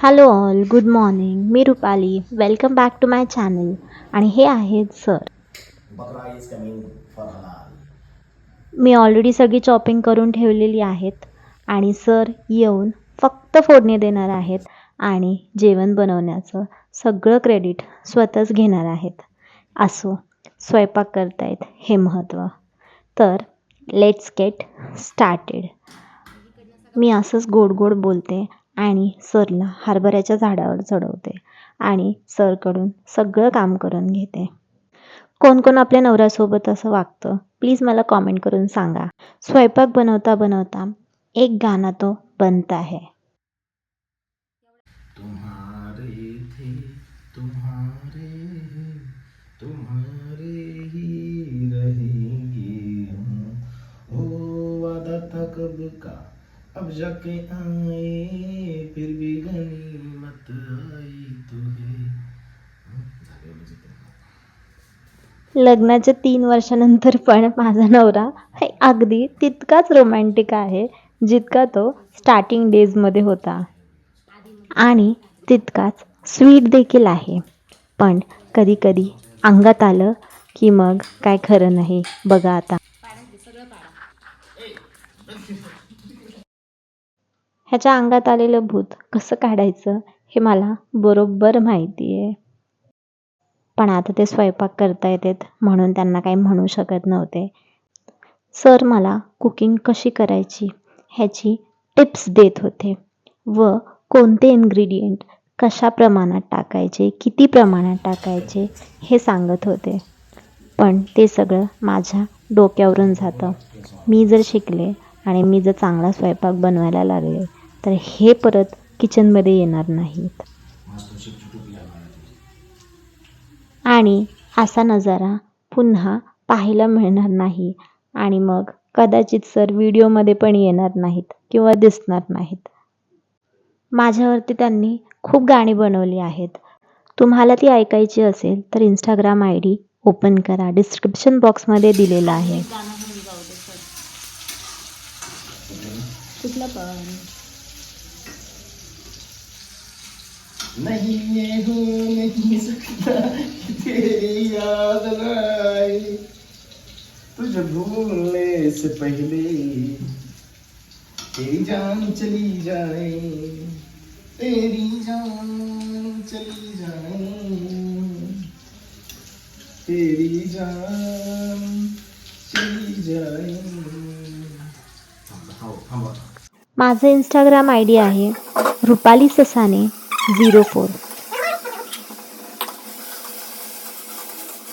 Hello all, good morning. मी Rupali. Welcome back to my channel. आणि हे आहेत sir. Bakra is coming for halal. मी ऑलरेडी सगळी चॉपिंग करून ठेवलेली आहेत आणि सर येऊन फक्त फोडणी देणार आहेत आणि जेवण बनवण्याचं सगळं क्रेडिट स्वतःच घेणार आहेत. असो, स्वयंपाक करतायत हे महत्त्व. तर लेट्स गेट स्टार्टेड. मी असंच गोड गोड बोलते आणि सरला हरभऱ्याच्या झाडावर चढवते आणि सरकडून सगळं काम करून घेते. कोण कोण आपल्या नवऱ्यासोबत असं वागतं प्लीज मला कॉमेंट करून सांगा. स्वयंपाक बनवता बनवता एक गाणं तो बनता है. तुम्हारे थे तुम्हारे हैं, तुम्हारे ही रहेंगे हम। ओ वादा था कब का अब जाके आए, फिर भी गनीमत आई तो है। झाले म्हणजे ते. लग्नाच्या 3 वर्षानंतर पण माझा नवरा हे अगदी तितकाच रोमॅन्टिक आहे जितका तो स्टार्टिंग डेजमध्ये होता आणि तितकाच स्वीट देखील आहे. पण कधी कधी अंगात आलं की मग काय खरं नाही. बघा आता ह्याच्या अंगात आलेलं भूत कसं काढायचं हे मला बरोबर माहिती आहे. पण आता ते स्वयंपाक करतायत म्हणून त्यांना काही म्हणू शकत नव्हते. सर मला कुकिंग कशी करायची ह्याची टिप्स देत होते व कोणते इन्ग्रेडियंट कशा प्रमाणात टाकायचे, किती प्रमाणात टाकायचे हे सांगत होते. पण ते सगळं माझ्या डोक्यावरून जातं. मी जर शिकले आणि मी जर चांगला स्वयंपाक बनवायला लागले तर हे परत किचनमध्ये येणार नाहीत. मस्त शिपची टोपी लावली तुझी. आणि असा नजारा पुन्हा पाहायला मिळणार नाही आणि मग कदाचित सर व्हिडिओमध्ये पण येणार नाहीत किंवा दिसणार नाहीत. माझ्यावरती त्यांनी खूप गाणी बनवली आहेत. तुम्हाला ती ऐकायची असेल तर इंस्टाग्राम ID ओपन करा. डिस्क्रिप्शन बॉक्समध्ये दिलेलं आहे. कुठलं पण नहीं ये हो नहीं सकता कि तेरी याद न आए, तुझे भूलने से पहले तेरी जान चली जाए, तेरी जान चली जाए, तेरी जान चली जाए. थांबा. माझं इंस्टाग्राम ID आहे रुपाली ससाने 04.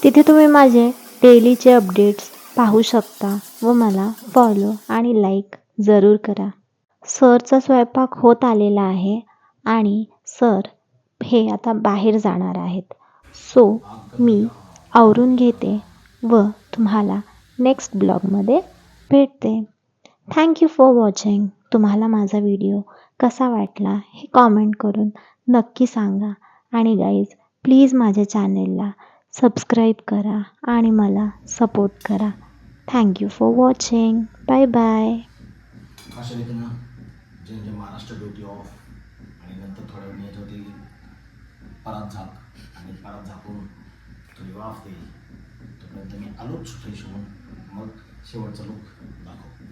तिथे तुम्ही माझे डेलीचे अपडेट्स पाहू शकता व मला फॉलो आणि लाईक जरूर करा. सरचा स्वयंपाक होत आलेला आहे आणि सर हे आता बाहेर जाणार आहेत. सो मी आवरून घेते व तुम्हाला नेक्स्ट ब्लॉगमध्ये भेटते. Thank you for watching. तुम्हाला माझा व्हिडिओ कसा वाटला हे कॉमेंट करून नक्की सांगा. आणि गाईज प्लीज माझ्या चॅनेलला सबस्क्राईब करा आणि मला सपोर्ट करा. Thank you for watching. Bye bye. अशा रीतीनं ज्यांच्या महाराष्ट्र ड्युटी ऑफ आणि नंतर थोड्या वेळ येत होती परत झाक आणि परत झाकून थोडी वाफ देईल तोपर्यंत मी आलोच फ्रेश होऊन मग शेवटचा लुक दाखव.